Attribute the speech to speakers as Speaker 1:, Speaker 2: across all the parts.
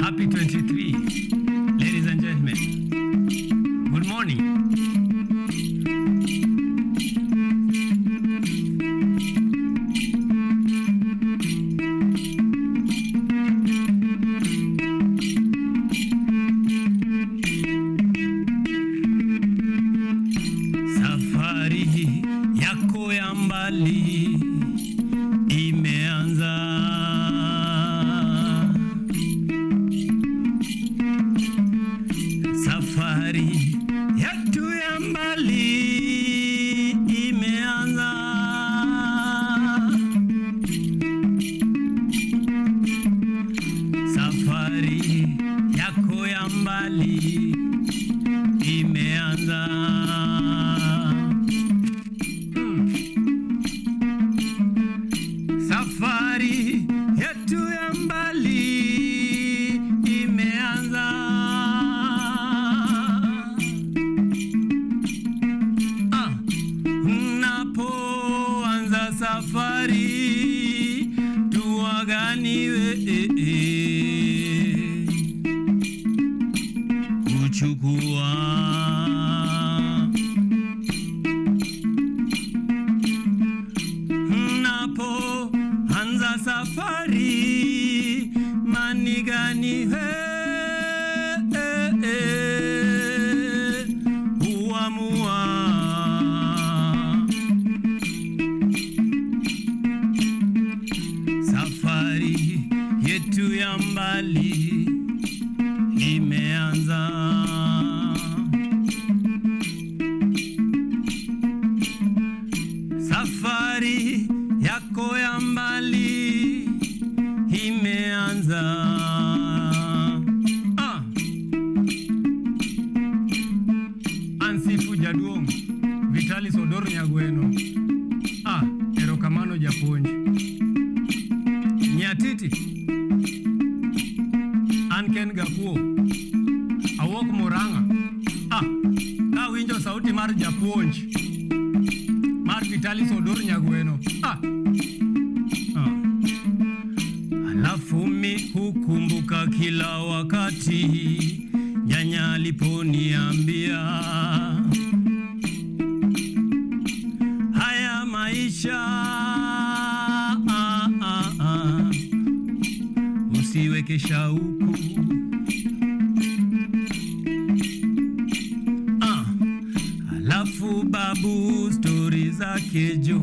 Speaker 1: Happy 23, ladies and gentlemen. Good morning. Safari yako ya mbali imeanza. Safari yetu ya mbali imeanza. Safari yako ya mbali imeanza. Safari yetu ya mbali imeanza. Unapoanza safari tuwaganiwe kuchukua anza safari manigani huamua. Safari yetu ya mbali imeanza. Safari yako ya mbali imeanza. Ansifu jaduong Vitali Sodoro Nyagweno. Erokamano japuonj. Nyatiti Anken Gakuo awok Murang'a. Ka winjo sauti mar japuonj mar Vitali Sodoro Nyagweno. Alafu mi hukumbuka kila wakati nyanya aliponiambia haya maisha usiweke shauku. Alafu babu stori zake jo.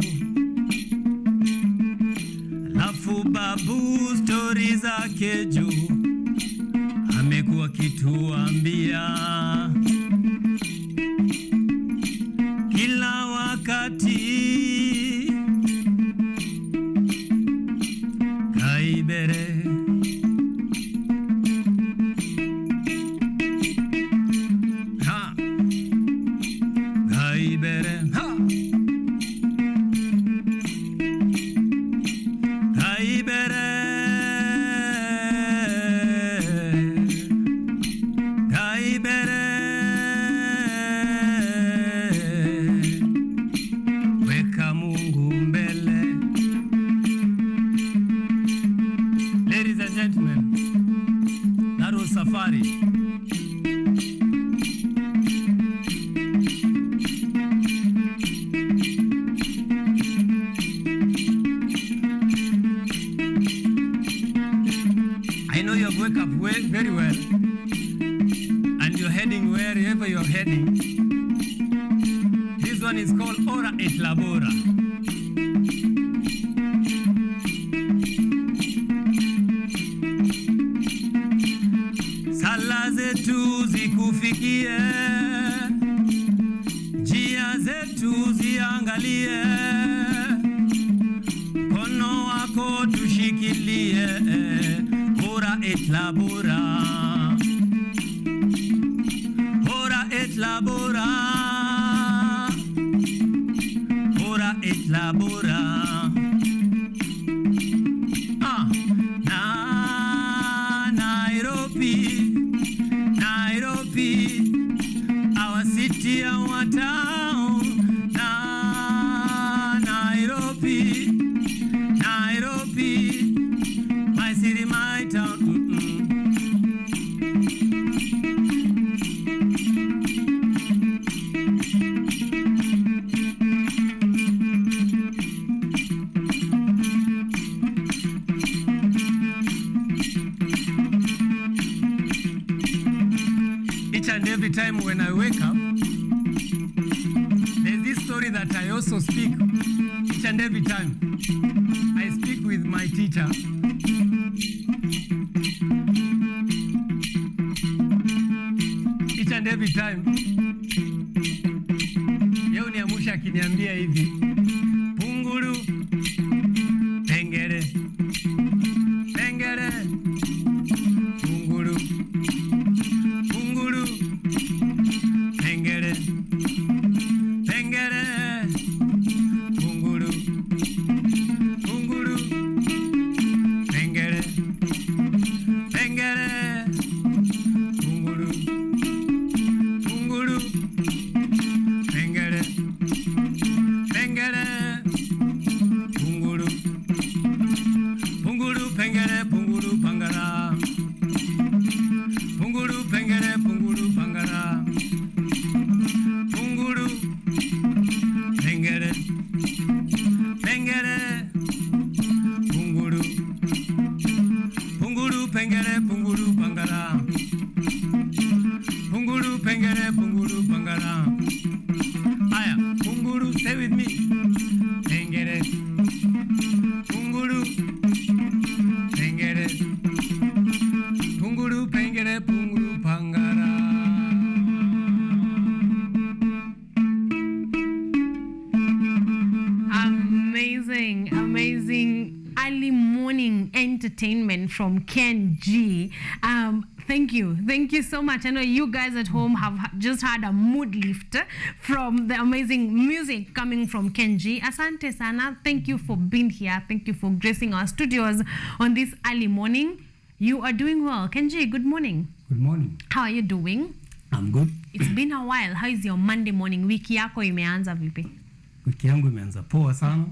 Speaker 1: Alafu babu stori zake jo amekuwa kituambia kila wakati. Kaibere kaibere kaibere kaibere weka Mungu mbele. Ladies and gentlemen, that was Safari. I know you have woke up very well, and you're heading wherever you're heading. This one is called Ora et Labora. Sala zetu zikufikie, njia zetu ziangalie, mkono wako tushikilie. Ora et labora, ora et labora, ora et labora. Nairobi, Nairobi, our city, our town. Nairobi, Nairobi, my city, my town. and every time when I wake up, there's this story that I also speak each and every time. I speak with my teacher. Each and every time. Yeye uniamsha akiniambia hivi. Punguru. Pengere. Pengere. Punguru. Punguru. Pengere. Pengere. Punguru. Punguru. Pengere. Pengere. Punguru. Punguru. Pengere. Pengere. Punguru. Punguru. Pengere. Punguru. Pangara. Punguru. Pengere. Punguru. Pangara. Punguru. Pengere. Pengere. Punguru. Punguru. Pengere. Punguru. Pangara. Punguru. Pengere. Punguru. Pangara. Aya. Punguru. Stay with me. Pengere. Punguru. Pengere. Punguru. Pengere. Punguru. Pangara.
Speaker 2: Amazing, amazing early morning entertainment from Ken G. Thank you so much. I know you guys at home have just had a mood lift from the amazing music coming from Ken G. Asante sana. Thank you for being here. Thank you for gracing our studios on this early morning. You are doing well. Ken G, good morning.
Speaker 1: Good morning.
Speaker 2: How are you doing?
Speaker 1: I'm good.
Speaker 2: It's been a while. How is your Monday morning? Wiki yako imeanza vipi?
Speaker 1: Wiki yangu imeanza poa sana.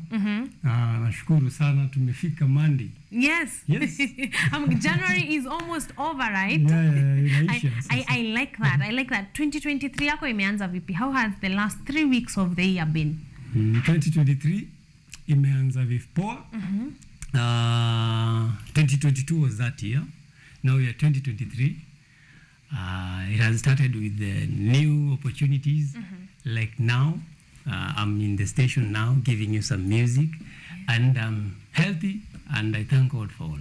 Speaker 1: Nashukuru sana tumefika Monday.
Speaker 2: Yes. January is almost over, right? I like that. I like that. 2023 yako imeanza vipi? How has the last 3 weeks of the year been?
Speaker 1: 2023 imeanza vipoa. 2022 was that year. Now we are 2023. It has started with the new opportunities. Like now, I'm in the station now giving you some music, and I'm healthy, and I thank God for all.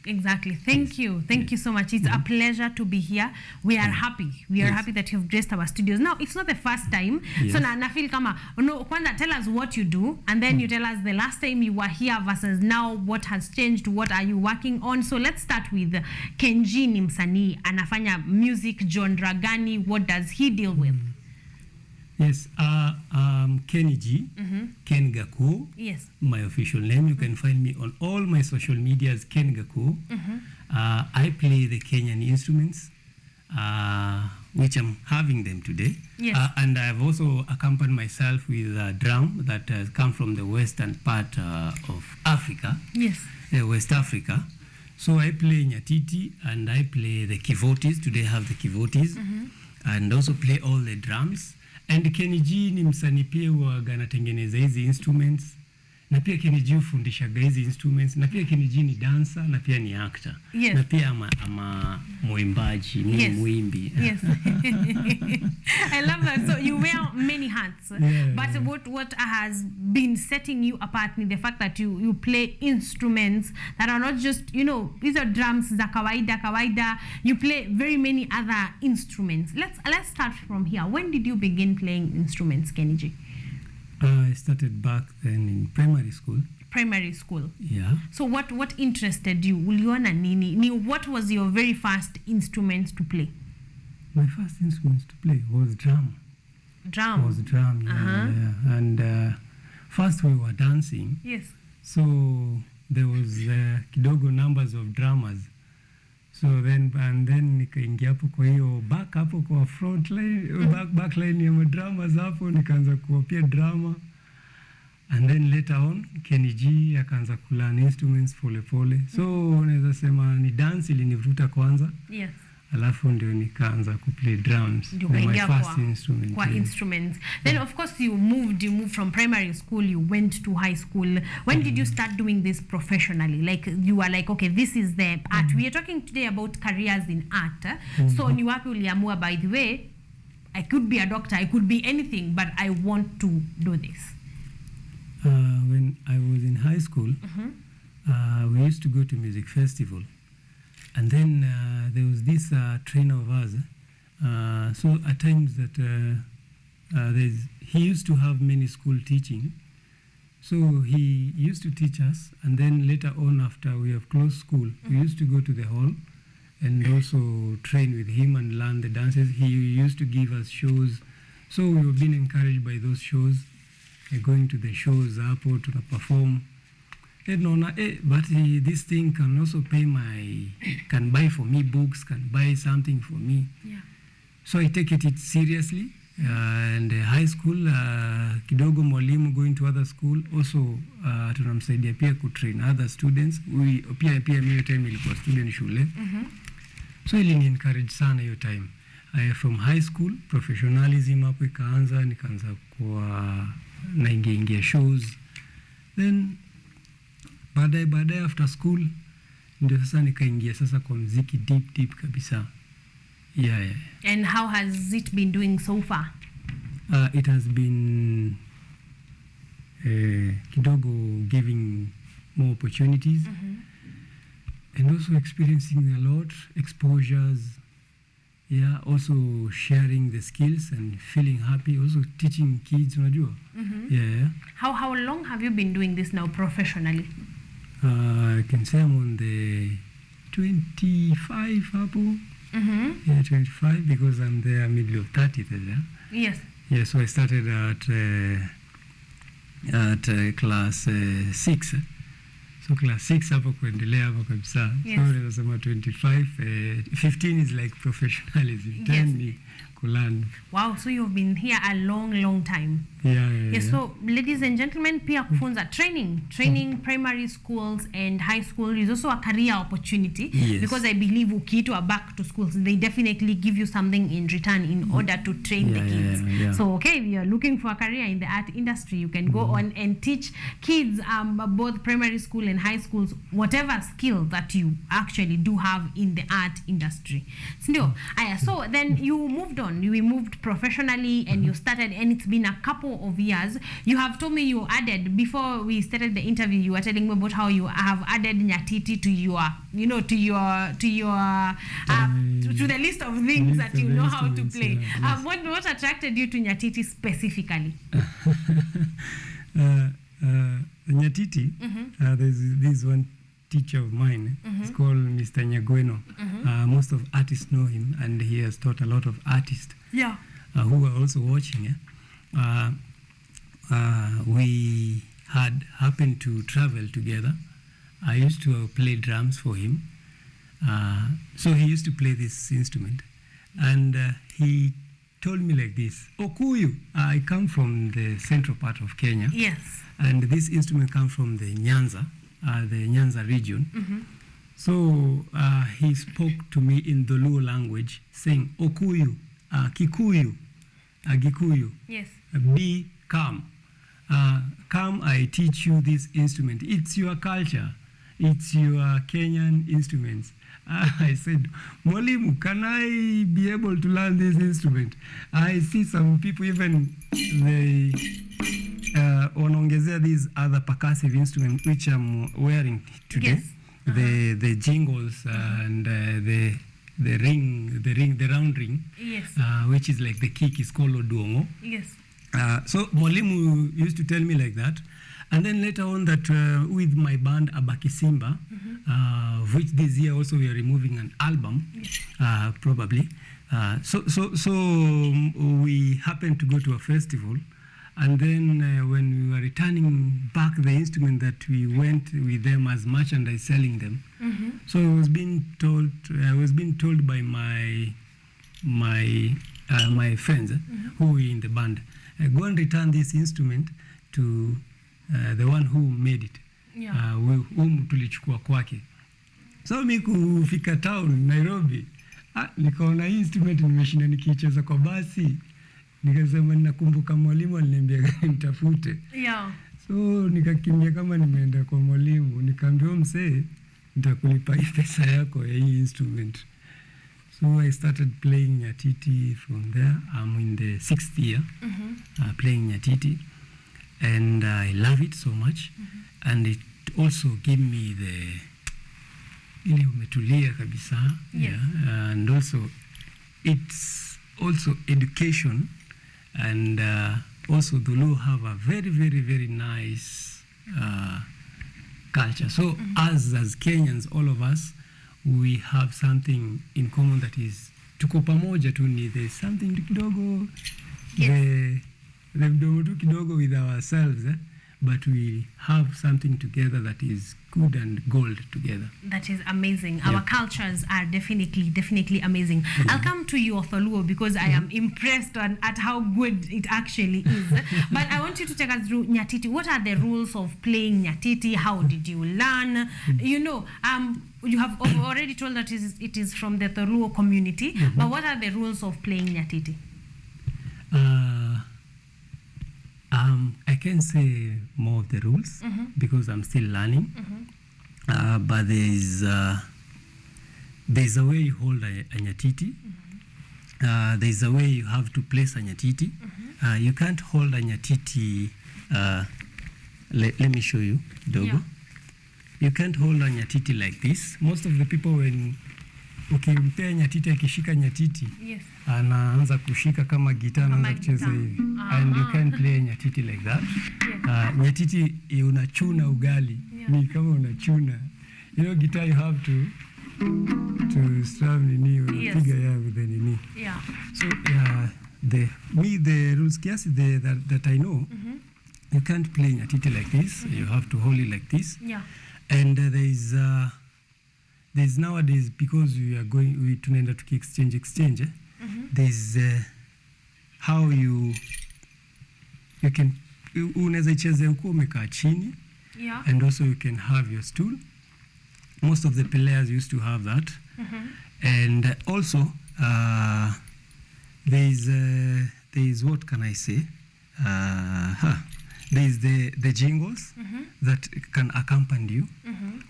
Speaker 2: Exactly. Thank you so much. It's a pleasure to be here. We are happy. We are happy that you've graced our studios. Now, it's not the first time. So na feel kama, no, kwanza tell us what you do, and then you tell us the last time you were here versus now, what has changed, what are you working on. So let's start with Ken G ni msanii, anafanya music genre gani? What does he deal with?
Speaker 1: Yes, Kenny G, Ken Gaku.
Speaker 2: Yes.
Speaker 1: My official name. You can find me on all my social medias, Ken Gaku. I play the Kenyan instruments, which I'm having them today.
Speaker 2: Yes.
Speaker 1: And I've also accompanied myself with a drum that has come from the western part of Africa.
Speaker 2: Yes.
Speaker 1: West Africa. So I play Nyatiti and I play the kivotis. Today I have the kivotis. And also play all the drums. And Kenny G ni msanii pia huwaga anatengeneza hizi instruments, na pia Kenny G hufundishaga hizi instruments, na pia Kenny G ni dancer na pia ni actor.
Speaker 2: Yes.
Speaker 1: Na pia ama muimbaji, ni muimbi.
Speaker 2: Yes. I love that. So you wear many hats. But what has been setting you apart is the fact that you play instruments that are not just, these are drums za kawaida. You play very many other instruments. Let's start from here. When did you begin playing instruments, Kenny G?
Speaker 1: I started back then in primary school.
Speaker 2: Primary school.
Speaker 1: Yeah.
Speaker 2: So what interested you? Uliona nini? What was your very first instrument to play?
Speaker 1: My first instrument to play was drum.
Speaker 2: Drum.
Speaker 1: Was drum. Yeah. And first we were dancing.
Speaker 2: Yes.
Speaker 1: So there was kidogo numbers of drummers. So then nikaingia hapo kwa hiyo back hapo kwa front line, back line ya drummers hapo, nikaanza kuwapia drama. And then later on Kenny G akaanza kulearn instruments pole. So unaweza sema ni dance ilinivuta kwanza.
Speaker 2: Yes.
Speaker 1: alafu ndio nikaanza kuplay drums.
Speaker 2: Ndio
Speaker 1: My
Speaker 2: ukaingia
Speaker 1: first instrument.
Speaker 2: kwa instruments. Then of course you moved from primary school, you went to high school. When did you start doing this professionally? Like you were like, okay, this is the art. We are talking today about careers in art. So ni wapi uliamua, by the way, I could be a doctor, I could be anything, but I want to do this?
Speaker 1: When I was in high school, we used to go to music festival. And then there was this trainer of ours. So at times that he used to have many school teaching. So he used to teach us. And then later on, after we have closed school, we used to go to the hall and also train with him and learn the dances. He used to give us shows. So we were being encouraged by those shows, going to the shows, hapo to perform. But this thing can also can buy for me books, can buy something for me.
Speaker 2: Yeah.
Speaker 1: So I take it seriously. And high school, kidogo mwalimu going to other school, also tunamsaidia pia kutrain other students. Pia mimi time ilikuwa student shule. So ili encourage sana hiyo time. From high school, professionalism hapo ikaanza, nikaanza kwa naingia shows. Then baadaye after school ndio sasa nikaingia sasa kwa muziki deep kabisa. Yeah.
Speaker 2: And how has it been doing so far?
Speaker 1: It has been kidogo giving more opportunities, and also experiencing a lot, exposures. Yeah, also sharing the skills and feeling happy, also teaching kids, unajua. Yeah.
Speaker 2: How long have you been doing this now professionally?
Speaker 1: I can say I'm on the 25 hapo. Yeah, 25, because I'm there middle of 30.
Speaker 2: Yes.
Speaker 1: Yeah, so I started at class 6. So class 6 hapo kuendelea hapo kabisa.
Speaker 2: Yes.
Speaker 1: So nasema 25, 15 is like professionalism. 10 ni kulearn.
Speaker 2: Wow, so you've been here a long time.
Speaker 1: Yeah.
Speaker 2: So ladies and gentlemen, pia kufunza training primary schools and high school is also a career opportunity.
Speaker 1: Yes.
Speaker 2: Because I believe ukiitwa back to schools, they definitely give you something in return in order to train the kids.
Speaker 1: Yeah.
Speaker 2: So okay, if you're looking for a career in the art industry, you can go on and teach kids both primary school and high schools whatever skill that you actually do have in the art industry. So then you moved on. You moved professionally and you started, and it's been a couple of years. You have told me you added, before we started the interview, you were telling me about how you have added Nyatiti to the list of things that you know how to play. Yes. What attracted you to Nyatiti specifically?
Speaker 1: Nyatiti, there's this one teacher of mine. It's called Mr. Nyagweno. Most of artists know him, and he has taught a lot of artists who are also watching. We had happened to travel together. I used to play drums for him. So he used to play this instrument. And he told me like this, Okuyu, I come from the central part of Kenya.
Speaker 2: Yes. And
Speaker 1: this instrument comes from the Nyanza region. So he spoke to me in the Luo language, saying, Okuyu, Kikuyu, Gikuyu.
Speaker 2: Yes.
Speaker 1: Be calm. Come, I teach you this instrument. It's your culture. It's your Kenyan instruments. I said, Mwalimu, can I be able to learn this instrument? I see some people even, they wanaongezea these other percussive instruments which I'm wearing today. Yes. The jingles and the round ring.
Speaker 2: Yes.
Speaker 1: Which is like the kick is called Oduongo.
Speaker 2: Yes.
Speaker 1: So Mwalimu used to tell me like that. And then later on that with my band Abaki Simba, which this year also we are removing an album, probably. So we happened to go to a festival. And then when we were returning back the instrument that we went with them as merchandise, selling them. So I was being told by my friends who were in the band, go and return this instrument to the one who made it. Whom tulichukua kwake. So mi kufika town Nairobi, Nikaona hii instrument nimeshinda nikicheza kwa basi, nikasema ninakumbuka mwalimu aliniambia nitafute.
Speaker 2: Yeah.
Speaker 1: So nikakimbia kama nimeenda kwa mwalimu, nikaambia msee, nitakulipa hii pesa yako ya hii instrument. So I started playing nyatiti from there. I'm in the 6th year playing nyatiti, and I love it so much. And it also gave me the ile umetulia kabisa.
Speaker 2: Yes.
Speaker 1: Yeah. And also it's also education, and also the Luo have a very, very, very nice culture. So as Kenyans, all of us, we have something in common, that is tuko pamoja tu, ni there's something kidogo, the mdomo tu kidogo with ourselves, but we have something together that is good and gold together.
Speaker 2: That is amazing.
Speaker 1: Yeah.
Speaker 2: Our cultures are definitely amazing. I'll come to you, Otholuo, because I am impressed at how good it actually is. But I want you to take us through nyatiti. What are the rules of playing nyatiti? How did you learn? You know, you have already told that it is from the Tholuo community, but what are the rules of playing nyatiti? I can say more of the rules because I'm still learning. But there's a way you hold a nyatiti. There's a way you have to place a nyatiti. You can't hold a nyatiti. Let me show you, Dogo. Yeah.
Speaker 1: You can't hold a nyatiti like this. Most of the people, when ukimpea nyatiti, akishika nyatiti,
Speaker 2: Yes.
Speaker 1: anaanza kushika kama gitaa, anaanza kucheza hivi. And you can't play nyatiti like that.
Speaker 2: Yeah.
Speaker 1: Nyatiti unachuna ugali.
Speaker 2: Yeah.
Speaker 1: Ni kama unachuna. You know, guitar you have to strum nini, unapiga ya with the nini.
Speaker 2: Yeah.
Speaker 1: So the rules kiasi that I know, you can't play nyatiti like this. You have to hold it like this.
Speaker 2: Yeah.
Speaker 1: And there's nowadays, because we tunaenda exchange, there's how you can, unaweza icheze huko umekaa chini.
Speaker 2: Yeah.
Speaker 1: And also you can have your stool. Most of the players used to have that. And also there's what can I say? There's the jingles that can accompany you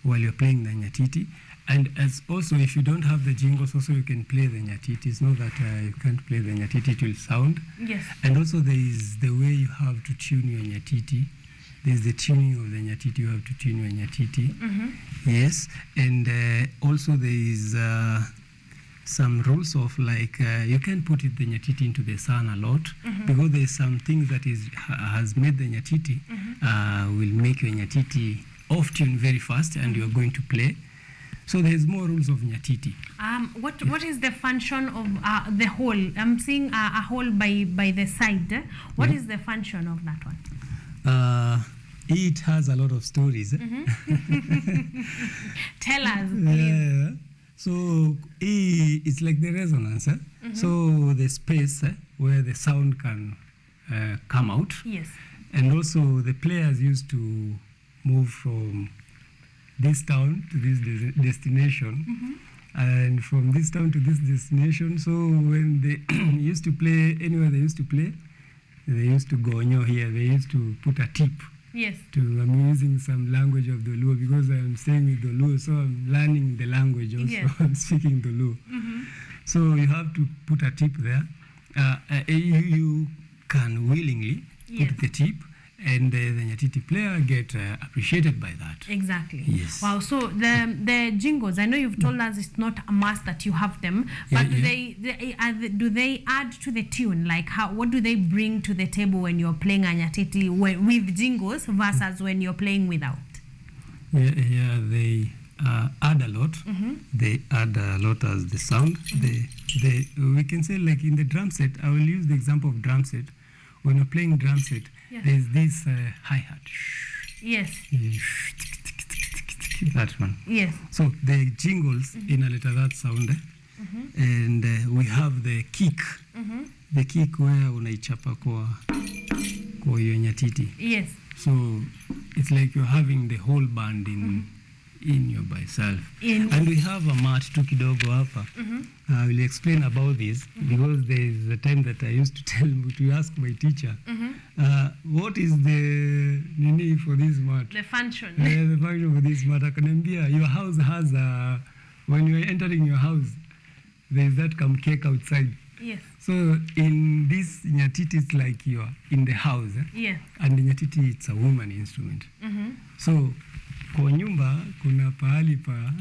Speaker 1: while you're playing the nyatiti. And as also, if you don't have the jingles, also you can play the nyatiti. It's not that you can't play the nyatiti, it will sound.
Speaker 2: Yes.
Speaker 1: And also there is the way you have to tune your nyatiti. There's the tuning of the nyatiti, you have to tune your nyatiti. Yes. And also there is some rules of like, you can't put the nyatiti into the sun a lot, because there's some things that has made the nyatiti, will make your nyatiti off tune very fast, and you're going to play. So there's more rules of nyatiti.
Speaker 2: What is the function of the hole? I'm seeing a hole by the side. What is the function of that one?
Speaker 1: It has a lot of stories.
Speaker 2: Tell us, please.
Speaker 1: Yeah. So it's like the resonance. So the space where the sound can come out.
Speaker 2: Yes.
Speaker 1: And also the players used to move from this town to this destination, and from this town to this destination. So when they used to play, anywhere they used to play, they used to go here. They used to put a tip.
Speaker 2: Yes.
Speaker 1: I'm using some language of the Luo because I'm staying with the Luo, so I'm learning the language also.
Speaker 2: Yes.
Speaker 1: I'm speaking the Luo. So you have to put a tip there. You can willingly put the tip, and the nyatiti player get appreciated by that.
Speaker 2: Exactly.
Speaker 1: Yes.
Speaker 2: Wow. So the jingles, I know you've told us it's not a must that you have them, but do they add to the tune? Like what do they bring to the table when you're playing a nyatiti with jingles versus when you're playing without?
Speaker 1: Yeah, they add a lot. They add a lot as the sound. We can say, like in the drum set, I will use the example of drum set. When you're playing drum set, there's this hi-hat.
Speaker 2: Yes.
Speaker 1: That one.
Speaker 2: Yes.
Speaker 1: So the jingles inaleta that sound, and we have the kick. The kick where unaichapa kwa hiyo nyatiti.
Speaker 2: Yes.
Speaker 1: So it's like you're having the whole band in in your by self. And we have a mat tu kidogo hapa. I will explain about this because there is a time that I used to ask my teacher, what is the nini for this mat?
Speaker 2: The function.
Speaker 1: The function for this mat. Akaniambia, your house has a, when you are entering your house, there is that cake outside.
Speaker 2: Yes.
Speaker 1: So in this Nyatiti, it's like you are in the house.
Speaker 2: Yes.
Speaker 1: And Nyatiti, it's a woman instrument. So kwa nyumba kuna pahali pa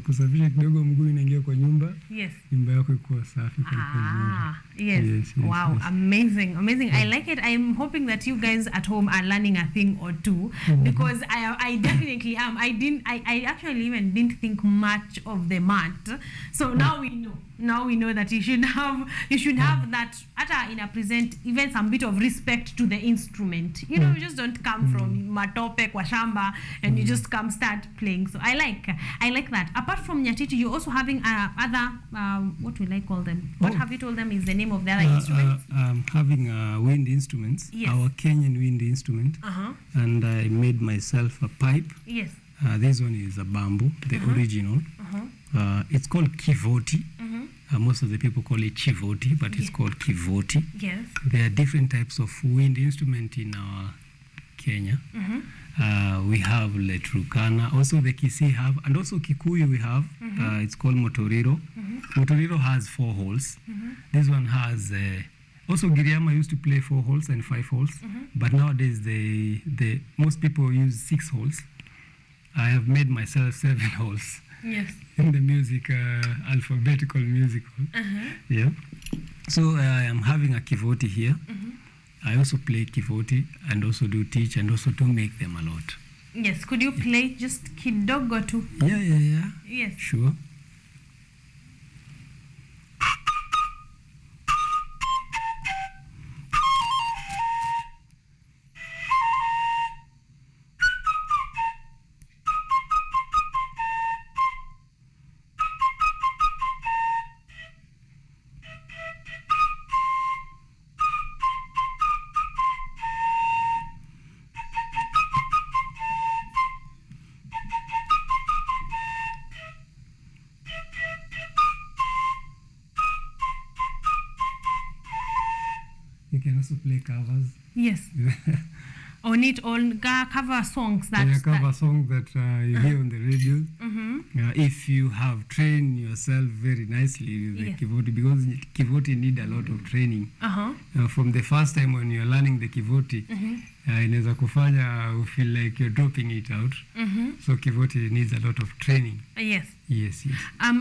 Speaker 1: kusafisha kidogo, mguu inaingia kwa nyumba.
Speaker 2: Yes.
Speaker 1: Nyumba yako ikuwa safi
Speaker 2: kwa yes. Wow, amazing. I like it. I'm hoping that you guys at home are learning a thing or two, because I definitely am. I actually even didn't think much of the mat. So now we know. Now we know that you should have that ata in a present, even some bit of respect to the instrument. You know, you just don't come from matope kwa shamba and you just come start playing. So I like that. Apart from Nyatiti, you're also having other what will I call them? What have you told them is the name of the other instruments?
Speaker 1: Having wind instruments.
Speaker 2: Yes.
Speaker 1: Our Kenyan wind instrument. And I made myself a pipe.
Speaker 2: Yes.
Speaker 1: This one is a bamboo, the original. It's called kivoti. Most of the people call it chivoti, but it's called kivoti.
Speaker 2: Yes.
Speaker 1: There are different types of wind instrument in our Kenya. We have Letrukana, also the Kisii have, and also Kikuyu we have. It's called motoriro. Motoriro has 4 holes. This one has also Giriama used to play 4 holes and 5 holes, but nowadays the most people use 6 holes. I have made myself 7 holes.
Speaker 2: Yes.
Speaker 1: In the music, alphabetical musical. Yeah. So I am having a kivoti here. I also play kivoti and also do teach and also do make them a lot.
Speaker 2: Yes. Could you play just kidogo too?
Speaker 1: Yeah.
Speaker 2: Yes.
Speaker 1: Sure. You can also play covers.
Speaker 2: Yes. On it, on cover songs that
Speaker 1: songs that you hear on the radio. If you have trained yourself very nicely with the kivoti, because kivoti need a lot of training. From the first time when you're learning the kivoti, inaweza kufanya you feel like you're dropping it out. So kivoti needs a lot of training.
Speaker 2: Yes.
Speaker 1: Yes.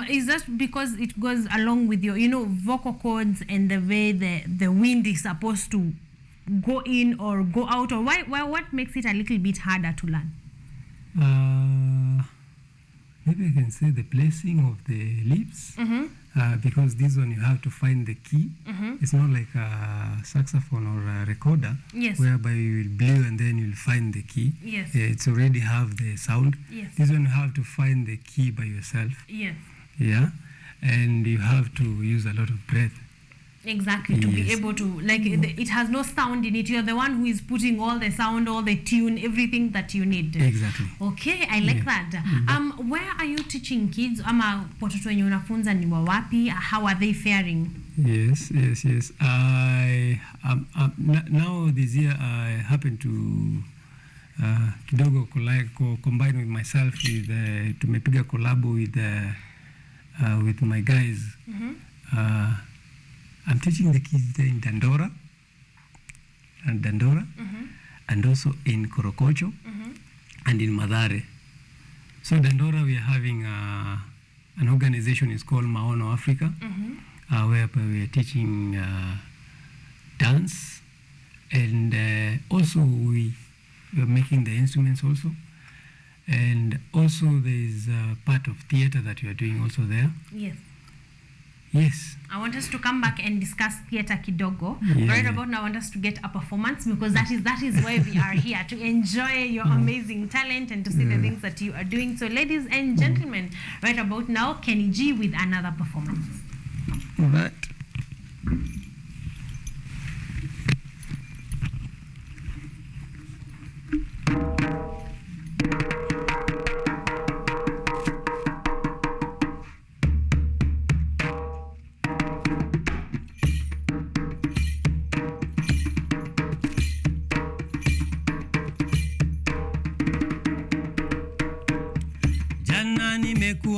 Speaker 2: Is that because it goes along with your, vocal cords and the way the wind is supposed to go in or go out, or why what makes it a little bit harder to learn?
Speaker 1: Maybe I can say the placing of the lips, because this one you have to find the key. It's not like a saxophone or a recorder, whereby you will blow and then you'll find the key.
Speaker 2: Yes.
Speaker 1: It's already have the sound.
Speaker 2: Yes.
Speaker 1: This one you have to find the key by yourself.
Speaker 2: Yes.
Speaker 1: Yeah, and you have to use a lot of breath.
Speaker 2: Exactly, to be able to, it has no sound in it. You're the one who is putting all the sound, all the tune, everything that you need.
Speaker 1: Exactly.
Speaker 2: Okay, I like that. Where are you teaching kids? Ama watoto wenye unafunza ni wapi? How are they faring?
Speaker 1: Yes. I now this year I happen to kidogo combine with myself with tumepiga collab with my guys. I'm teaching the kids in Dandora, and also in Korokocho, and in Madare. So Dandora, we are having an organization is called Maono Africa, whereby we are teaching dance, and also we are making the instruments also, and also there is a part of theater that we are doing also there. Yes.
Speaker 2: I want us to come back and discuss theater kidogo.
Speaker 1: Yeah.
Speaker 2: Right about now, I want us to get a performance, because that is why we are here, to enjoy your amazing talent and to see the things that you are doing. So, ladies and gentlemen, right about now, Kenny G with another performance.
Speaker 1: All right.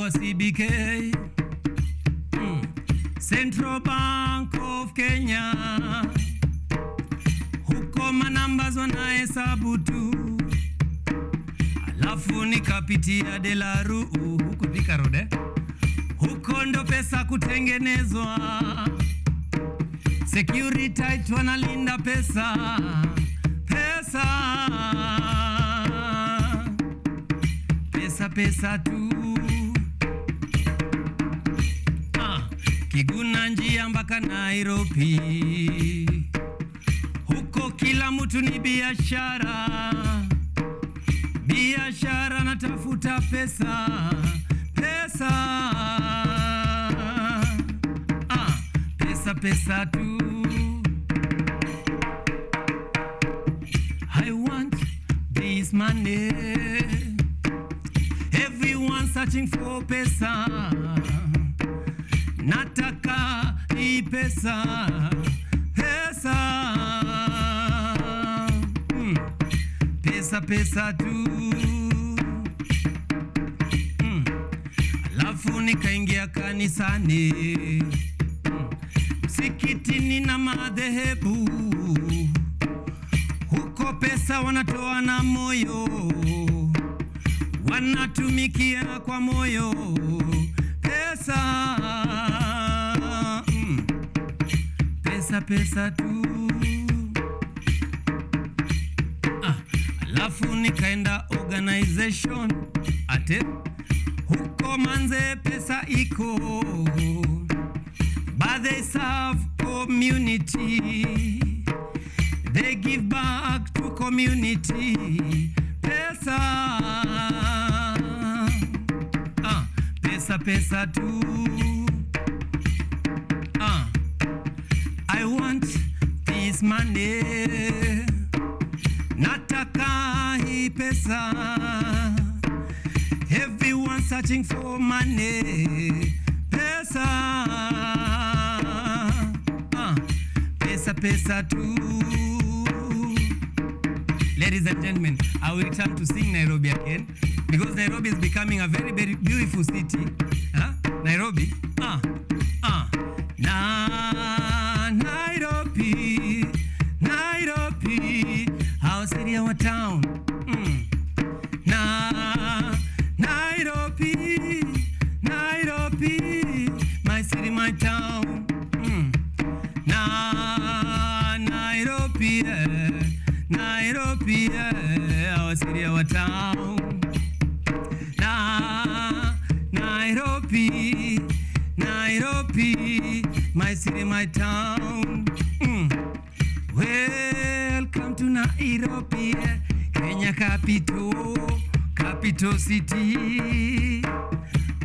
Speaker 1: wa CBK, Central Bank of Kenya. Huko manambas wanahesabu tu, alafu nikapitia Delaru huko Thika Road. Huko ndo pesa kutengenezwa, security wanalinda pesa, pesa tu. Kiguna njia mpaka Nairobi, huko kila mtu ni biashara, natafuta pesa tu. I want this money, everyone searching for pesa, nataka hii pesa tu. Alafu nikaingia kanisani, msikitini na madhehebu, huko pesa wanatoa na moyo, wanatumikia kwa moyo, pesa tu. Alafu nikaenda organization ate, huko manze pesa iko, but they serve community, they give back to community, pesa tu. I want this money, nataka hii pesa, everyone searching for money, pesa tu. Ladies and gentlemen, I will return to sing Nairobi again, because Nairobi is becoming a very, very beautiful city. Nairobi, Nairobi, our city, our town. Nairobi, my city, my town. Nairobi, our city, our town. Nairobi, my city, my town. Welcome to Nairobi, Kenya capital city.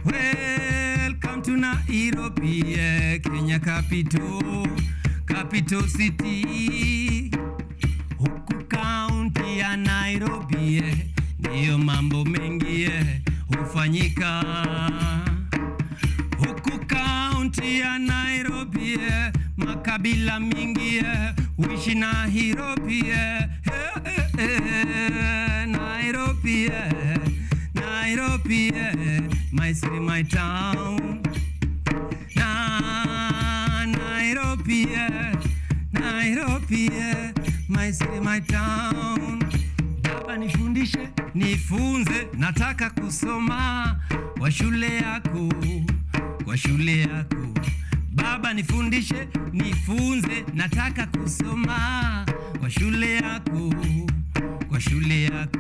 Speaker 1: Welcome to Nairobi, Kenya capital city. Huku county ya Nairobi, ndiyo mambo mengi hufanyika. Huku county ya Nairobi, makabila mingi huishi Nairobi, Nairobi, my city, my town. Nairobi, my city, my town. Baba nifundishe, nifunze, nataka kusoma kwa shule yako. Baba nifundishe, nifunze, nataka kusoma kwa shule yako.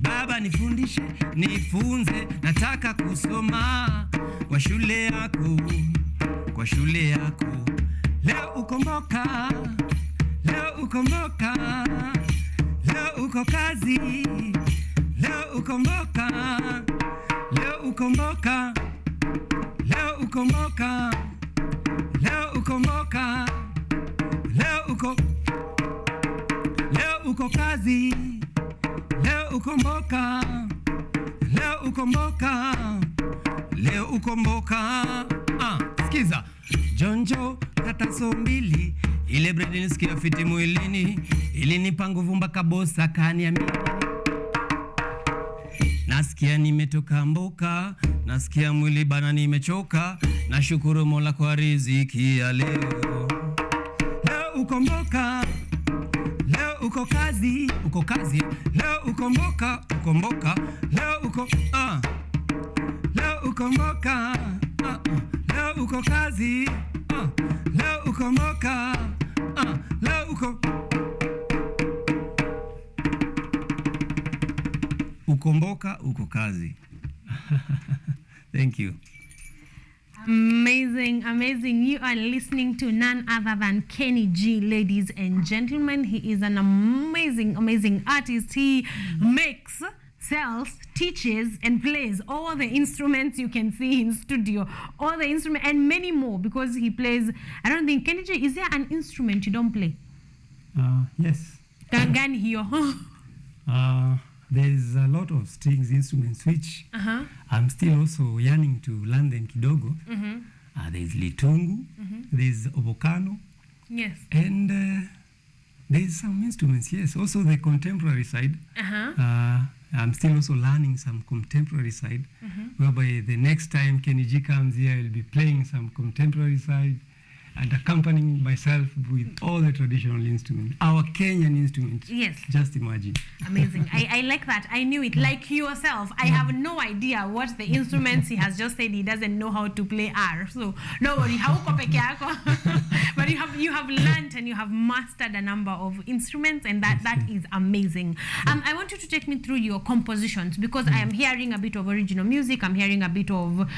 Speaker 1: Baba nifundishe, nifunze, nataka kusoma kwa shule yako. Leo ukomboka, leo uko kazi, leo ukomboka, leo uko kazi, leo ukomboka. Sikiza. Jonjo kataso mbili, ile bredi nisikia fiti mwilini, ilinipa nguvu mpaka bosa kaniambia nasikia nimetoka mboka, nasikia mwili bana nimechoka, nashukuru Mola kwa riziki ya leo. Leo uko mboka, leo uko kazi, leo uko mboka, leo uko leo uko mboka, leo uko kazi, leo uko mboka, leo uko mboka, uko kazi. Thank you.
Speaker 2: Amazing, amazing. You are listening to none other than Kenny G, ladies and gentlemen. He is an amazing, amazing artist. He makes, sells, teaches, and plays all the instruments you can see in studio. All the instruments and many more, because he plays, I don't think, Kenny G, is there an instrument you don't play?
Speaker 1: Yes.
Speaker 2: Gani hiyo?
Speaker 1: There's a lot of strings instruments which I'm still also yearning to learn them kidogo. There's litungu, there's obokano,
Speaker 2: Yes.
Speaker 1: and there's some instruments, yes. Also the contemporary side. I'm still also learning some contemporary side, whereby the next time Kenny G comes here, I'll be playing some contemporary side and accompanying myself with all the traditional instruments, our Kenyan instruments.
Speaker 2: Yes.
Speaker 1: Just imagine.
Speaker 2: Amazing. I like that. I knew it. Like yourself, I have no idea what the instruments. He has just said he doesn't know how to play R. So no worry, hauko peke yako. But you have learned and you have mastered a number of instruments, and that is amazing. I want you to take me through your compositions, because I am hearing a bit of original music. I'm hearing a bit of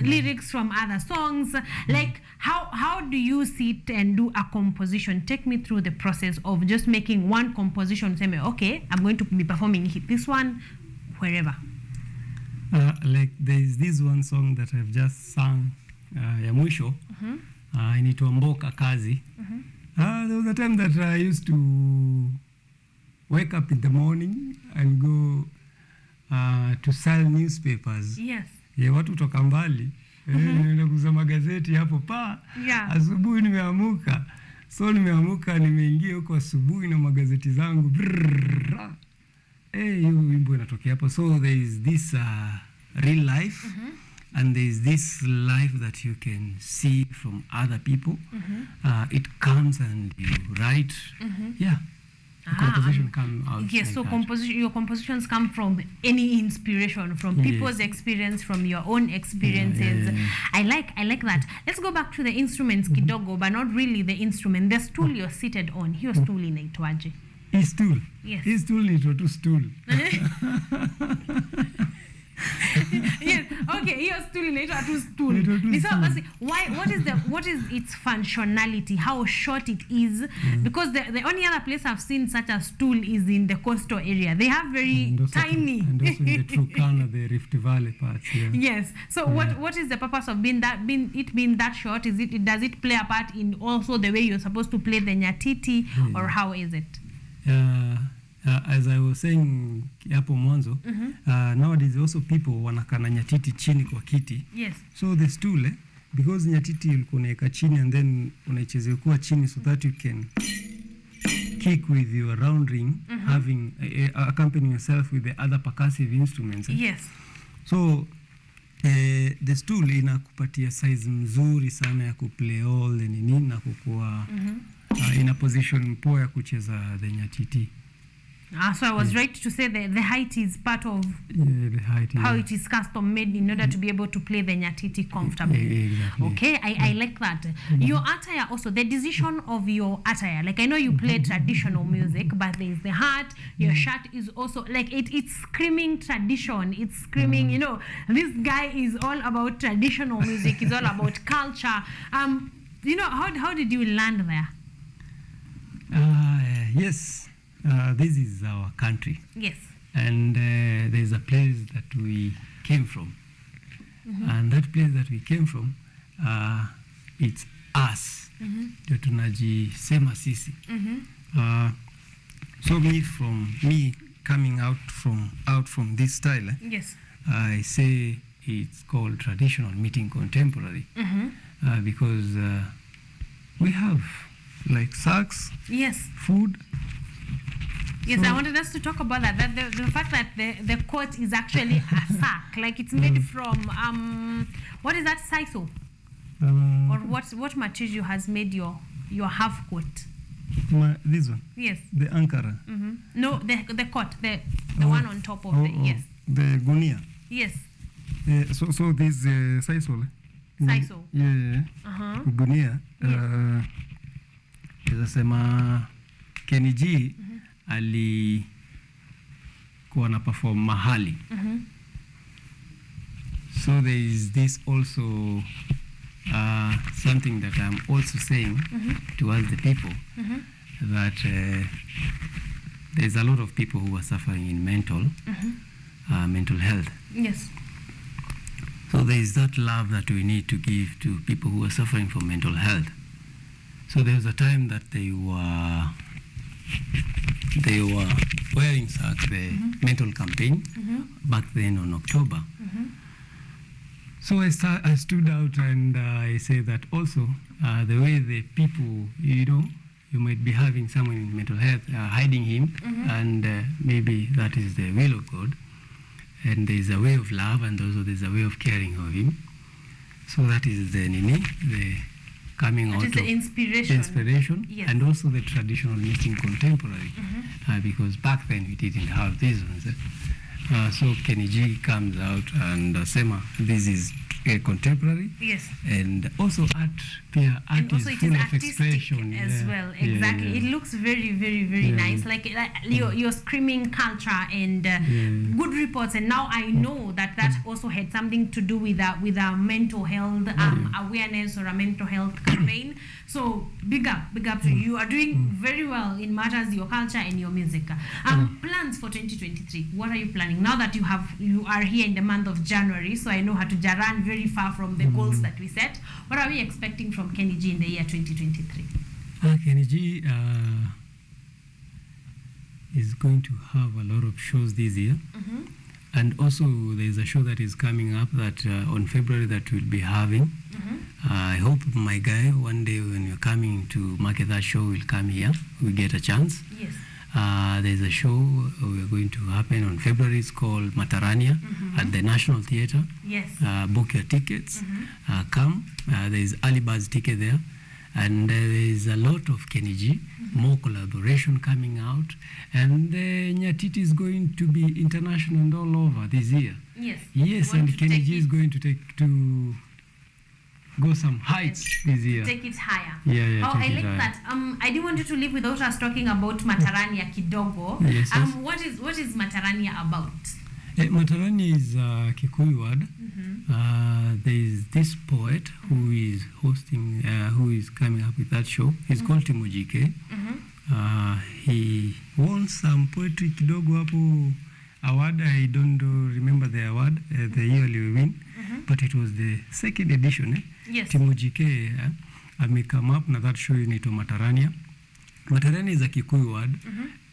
Speaker 2: lyrics from other songs. Like how do you sit and do a composition? Take me through the process of just making one composition. Say, okay, I'm going to be performing this one wherever.
Speaker 1: Like there's this one song that I've just sung, ya mwisho, inaitwa Mboka Kazi. There was a time that I used to wake up in the morning and go to sell newspapers.
Speaker 2: Yes.
Speaker 1: Ya watu toka mbali. Naenda kusoma gazeti hapo
Speaker 2: Yeah.
Speaker 1: Asubuhi nimeamuka. So nimeamuka, nimeingia huko asubuhi na magazeti zangu. Hiyo wimbo inatokea hapo. So there is this real life, and there is this life that you can see from other people. It comes and you write. Yeah. The composition come out.
Speaker 2: Yes,
Speaker 1: like
Speaker 2: so your compositions come from any inspiration, from people's experience, from your own experiences. I like that. Let's go back to the instruments kidogo, but not really the instrument. The stool you're seated on. Hiyo stool inaitwaje?
Speaker 1: Hii stool.
Speaker 2: Yes.
Speaker 1: Hii stool inaitwa tu stool.
Speaker 2: Yes. Okay, hiyo stool inaitwa tu stool. So what is its functionality? How short it is? Because the only other place I've seen such a stool is in the coastal area. They have very tiny.
Speaker 1: And also in the Turkana, the Rift Valley parts. Yeah.
Speaker 2: Yes. So what is the purpose of being that short? Does it play a part in also the way you're supposed to play the nyatiti, or how is it?
Speaker 1: As I was saying hapo mwanzo, nowadays also people wanakana nyatiti chini kwa kiti.
Speaker 2: Yes.
Speaker 1: So the stool, because nyatiti ulikuwa unaweka chini and then unaichezea kwa chini, so that you can kick with your round ring, having accompanying yourself with the other percussive instruments.
Speaker 2: Yes.
Speaker 1: So the stool inakupatia size mzuri sana ya kuplay all the nini na kukua in a position poa ya kucheza the nyatiti.
Speaker 2: So I was right to say the height is part of
Speaker 1: the height,
Speaker 2: how it is custom made in order to be able to play the nyatiti comfortably.
Speaker 1: Exactly.
Speaker 2: Okay, I like that. Your attire also, the decision of your attire. Like I know you play traditional music, but there's the hat. Your shirt is also like it's screaming tradition. It's screaming, you know, this guy is all about traditional music. It's all about culture. You know, how did you land there?
Speaker 1: Yes. This is our country.
Speaker 2: Yes.
Speaker 1: And there's a place that we came from. And that place that we came from, it's us. Ndio tunajisema sisi. So me coming out from this style,
Speaker 2: yes,
Speaker 1: I say it's called traditional meeting contemporary. Because we have like sax,
Speaker 2: yes,
Speaker 1: food,
Speaker 2: Yes, I wanted us to talk about that. The fact that the coat is actually a sack, like it's made from what is that, sisal? Or what material has made your half coat?
Speaker 3: This one?
Speaker 2: Yes.
Speaker 3: The Ankara?
Speaker 2: No, the coat, the one on top of the, yes.
Speaker 3: The gunia?
Speaker 2: Yes.
Speaker 3: So this sisal?
Speaker 2: Sisal.
Speaker 3: Yeah. Gunia.
Speaker 1: Sema Kenny G alikuwa na perform mahali. So there is this also something that I'm also saying towards the people, that there's a lot of people who are suffering in mental health.
Speaker 2: Yes.
Speaker 1: So there is that love that we need to give to people who are suffering from mental health. So there was a time that they were wearing SAC, the mental campaign, back then on October. So I stood out and I say that also the way the people, you might be having someone in mental health, hiding him, and maybe that is the will of God. And there is a way of love, and also there is a way of caring of him. So that is the coming out of
Speaker 2: the inspiration. Yes.
Speaker 1: And also the traditional mixing contemporary, because back then we didn't have these ones. So Kenny G comes out and Sema, this is contemporary.
Speaker 2: Yes.
Speaker 1: And also art
Speaker 2: and
Speaker 1: is
Speaker 2: also
Speaker 1: full of expression
Speaker 2: as well. Exactly. It looks very, very, very nice. Like you're screaming culture and good reports. And now I know that also had something to do with a mental health awareness or a mental health campaign. So big up to you. You are doing very well in matters your culture and your music. Plans for 2023. What are you planning now that you are here in the month of January? So I know how to run very far from the goals that we set. What are we expecting from Kenny G in the year 2023?
Speaker 1: Kenny G is going to have a lot of shows this year. And also there is a show that is coming up that on February that we'll be having. I hope, my guy, one day when you're coming to market that show, we'll come here. We get a chance.
Speaker 2: Yes.
Speaker 1: There's a show we're going to happen on February. It's called Matarania at the National Theatre.
Speaker 2: Yes.
Speaker 1: Book your tickets. Come. There's early birds ticket there. And there's a lot of Kenny G, more collaboration coming out. And Nyatiti is going to be international and all over this year.
Speaker 2: Yes.
Speaker 1: Yes, and Kenny G is going to go some heights this year.
Speaker 2: Take it higher.
Speaker 1: Yeah.
Speaker 2: I like that. I didn't want you to leave without us talking about Matarania kidogo.
Speaker 1: Yes.
Speaker 2: What is Matarania about?
Speaker 1: Matarania is a Kikuyu word. There is this poet who is hosting, who is coming up with that show. He's called Timojike. He won some poetry kidogo hapo award. I don't remember the award, the yearly we win, but it was the second edition.
Speaker 2: Yes.
Speaker 1: Timojike come up na that show inaitwa Matarania. Matarania is a Kikuyu word.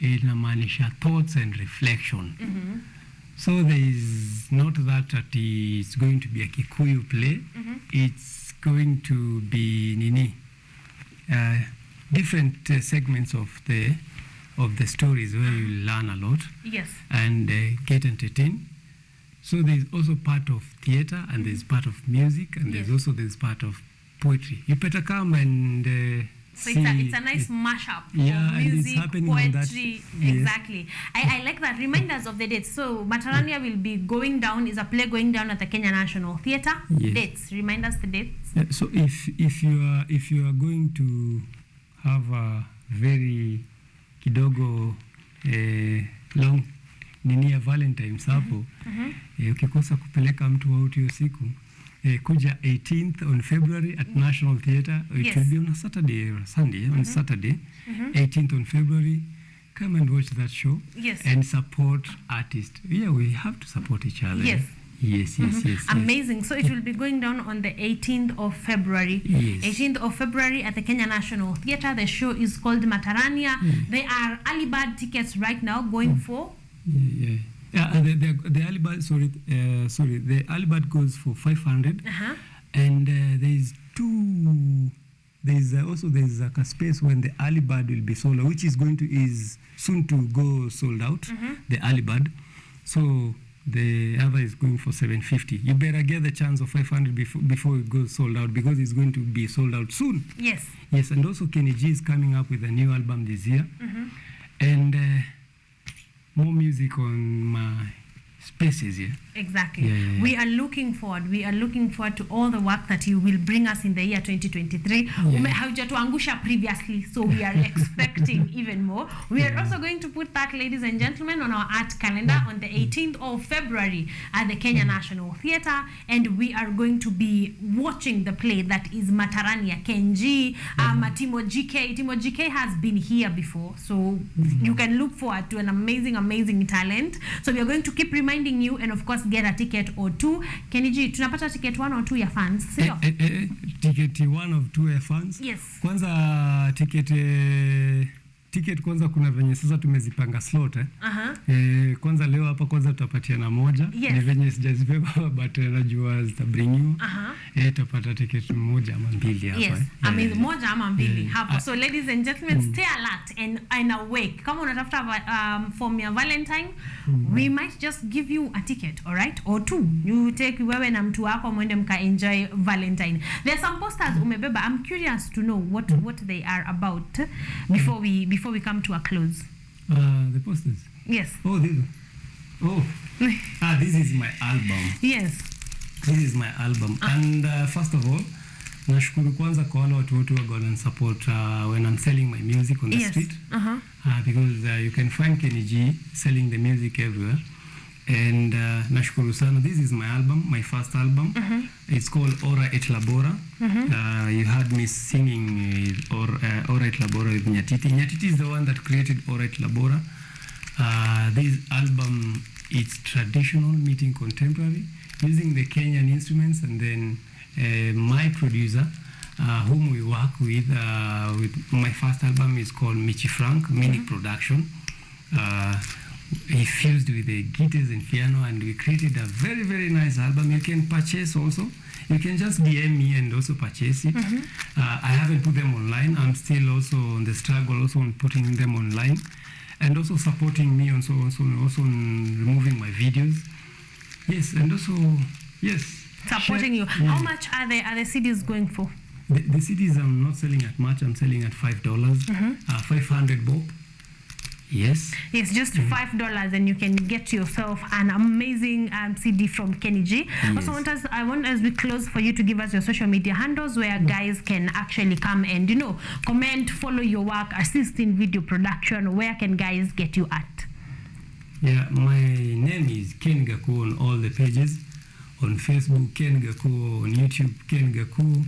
Speaker 1: Inamaanisha thoughts and reflection. So there is not that it's going to be a Kikuyu play. It's going to be different segments of the stories where you learn a lot.
Speaker 2: Yes.
Speaker 1: And get entertained. So there's also part of theater, and there's part of music, and there's part of poetry. You better come and
Speaker 2: so it's a nice mashup of music, poetry. Exactly. I like that. Remind us of the dates. So Matarania will be going down, is a play going down at the Kenya National Theatre.
Speaker 1: Yes.
Speaker 2: Dates. Remind us the dates.
Speaker 1: So if you are going to have a very kidogo long ya Valentine's hapo, ukikosa kupeleka mtu out hiyo siku, kuja 18th on February at National Theatre. It will be on a Saturday or Sunday. On Saturday, 18th on February. Come and watch that show.
Speaker 2: Yes.
Speaker 1: And support artists. Yeah, we have to support each other.
Speaker 2: Yes.
Speaker 1: Yes.
Speaker 2: Amazing. So it will be going down on the 18th of February.
Speaker 1: Yes.
Speaker 2: 18th of February at the Kenya National Theatre. The show is called Matarania. There are early bird tickets right now going for.
Speaker 1: The early bird, the early bird goes for 500, and there is there's like a space when the early bird will be sold out, which is soon to go sold out, the early bird. So the other is going for 750. You better get the chance of 500 before it goes sold out, because it's going to be sold out soon.
Speaker 2: Yes.
Speaker 1: Yes, and also Kenny G is coming up with a new album this year. And more music on my spaces here.
Speaker 2: Exactly.
Speaker 1: Yeah.
Speaker 2: We are looking forward. We are looking forward to all the work that you will bring us in the year 2023. Haujatuangusha previously, so we are expecting even more. We are also going to put that, ladies and gentlemen, on our art calendar on the 18th of February at the Kenya National Theatre, and we are going to be watching the play that is Matarania Kenji. Timo GK has been here before, so you can look forward to an amazing talent. So we are going to keep reminding you, and of course get a ticket or two. Kenny G, tunapata ticket 1 or 2 ya fans, sio?
Speaker 1: Ticket 1 of 2 ya fans.
Speaker 2: Yes.
Speaker 1: Kwanza ticket kwanza kuna venye sasa tumezipanga slot kwanza leo hapa kwanza tutapatiana moja.
Speaker 2: Yes.
Speaker 1: Ni venye sijazibeba but najua zitabringiwa. Tutapata ticket moja ama mbili hapa.
Speaker 2: Yes. I mean moja ama mbili hapo. So ladies and gentlemen, stay alert and awake. Kama unatafuta form ya Valentine, we might just give you a ticket, all right? Or 2. You take wewe na mtu wako mwende mka enjoy Valentine. There are some posters umebeba. I'm curious to know what they are about before we come to a close.
Speaker 1: The posters.
Speaker 2: Yes.
Speaker 1: Oh, this. Oh. This is my album.
Speaker 2: Yes.
Speaker 1: This is my album. And first of all, nashukuru kwanza kwa wale watu wote who and support when I'm selling my music on the street. Because you can find Kenny G selling the music everywhere. And nashukuru sana. This is my album, my first album. It's called Ora et Labora. You heard me singing Ora et Labora with Nyatiti. Nyatiti is the one that created Ora et Labora. This album, it's traditional meeting contemporary, using the Kenyan instruments, and then my producer, whom we work with my first album is called Michi Frank, Mini Production. He fused with the guitars and piano, and we created a very nice album. You can purchase also. You can just DM me and also purchase it. I haven't put them online. I'm still also on the struggle also on putting them online, and also supporting me also on removing my videos. Yes, and also
Speaker 2: supporting you. How much are the CDs going for?
Speaker 1: The CDs I'm not selling at much. I'm selling at $5. 500 bob. Yes,
Speaker 2: just $5, and you can get yourself an amazing CD from Kenny G.
Speaker 1: Yes.
Speaker 2: Also, I want as we close for you to give us your social media handles where guys can actually come and comment, follow your work, assist in video production. Where can guys get you at? Yeah,
Speaker 1: my name is Ken Gaku on all the pages. On Facebook, Ken Gaku. On YouTube, Ken Gaku.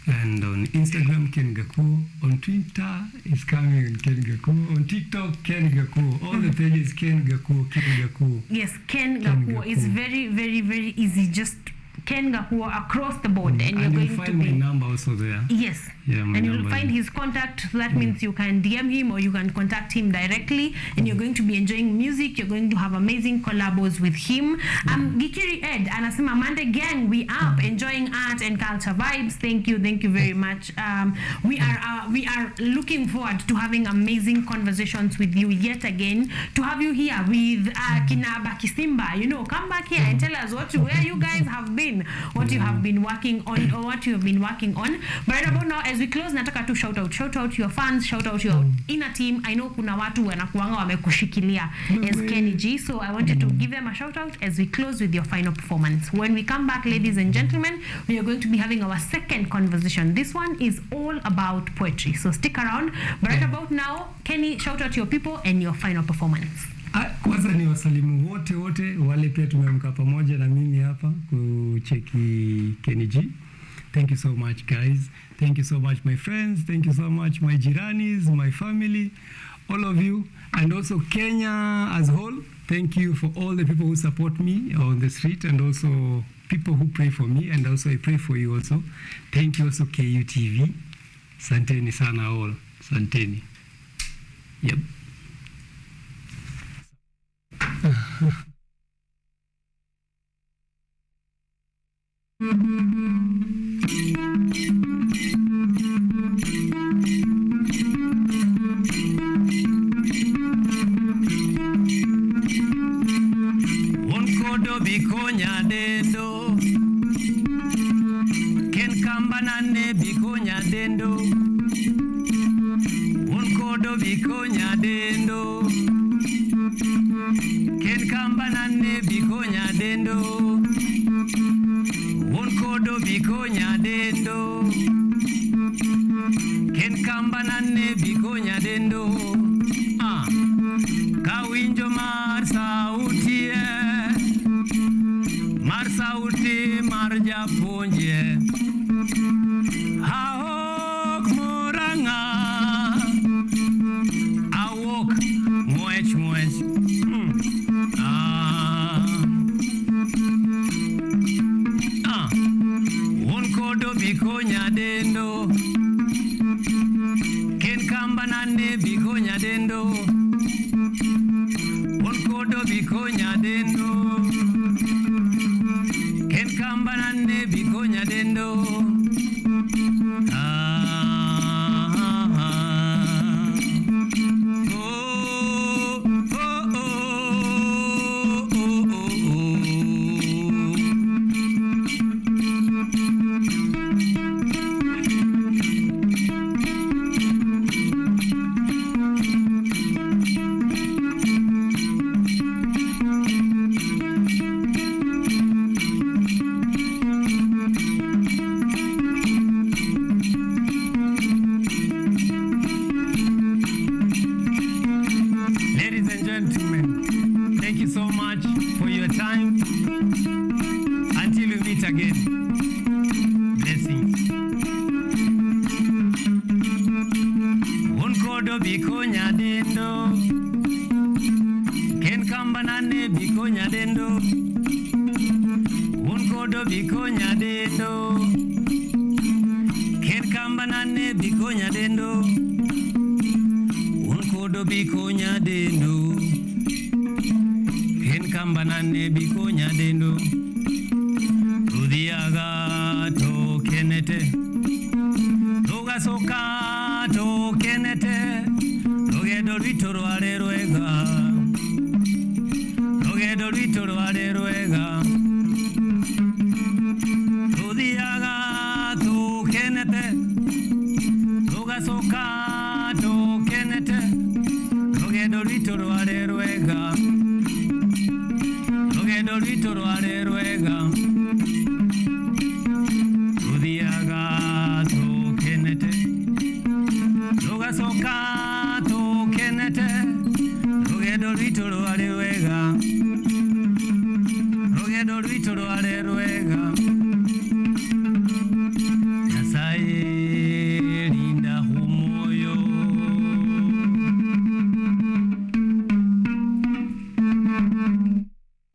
Speaker 1: And on Instagram, Ken Gaku. On Twitter, it's coming Ken Gaku. On TikTok, Ken Gaku. All the pages, Ken Gaku, Ken Gaku.
Speaker 2: Yes, Ken Gaku. It's very easy. Just Ken Gaku across the board, and you're going to
Speaker 1: find my number also there.
Speaker 2: Yes.
Speaker 1: Yeah,
Speaker 2: and you'll find his contact. So that means you can DM him or you can contact him directly, and you're going to be enjoying music. You're going to have amazing collabos with him. Gikiri Ed anasema Monday gang, we up enjoying art and culture vibes. Thank you very much. We are looking forward to having amazing conversations with you yet again. To have you here with Kinaba Kisimba, come back here and tell us where you guys have been, what you have been working on, or what you have been working on. But right about now, as we close, nataka tu shout out your fans, shout out your inner team. I know kuna watu wanakuanga wamekushikilia as Kenny G, so I wanted to give them a shout out as we close with your final performance. When we come back, ladies and gentlemen, we are going to be having our second conversation. This one is all about poetry, so stick around. But right about now, Kenny, shout out your people and your final performance.
Speaker 1: Kwanza ni wasalimu wote wale pia tumeamka pamoja na mimi hapa kucheki Kenny G. Thank you so much, guys. Thank you so much, my friends. Thank you so much, my jiranis, my family, all of you, and also Kenya as a whole. Thank you for all the people who support me on the street, and also people who pray for me, and also I pray for you also. Thank you also, KUTV. Santeni sana all. Santeni. Yep. nane bikonya dendo. Unkodo bikonya dendo. Ken kamba nane bikonya dendo. Unkodo bikonya dendo. Ken kamba nane bikonya dendo. Kawinjo mar sauti mar japuonje. Aok moranga, awok ngwech. Unkodo bikonya dendo. Ken kamba nane bikonya dendo. Unkodo bikonya dendo. Ken kamba nane bikonya dendo. Ladies and gentlemen, thank you so much for your time. Until we meet again. Blessings. Unkodo bikonya dendo. Ken kamba nane bikonya dendo. Unkodo bikonya dendo. Ken kamba nane bikonya dendo. Unkodo bikonya dendo. Ken kamba nane bikonya dendo. Rudiaga to kenete. Toga soka to kenete. Togedo ritoro areruega. Togedo ritoro areruega. Rudiaga to kenete. Toga soka to kenete. Togedo ritoro areruega. Togedo ritoro areruega. Rudiaga to kenete. Toga soka to kenete. Togedo ritoro areruega.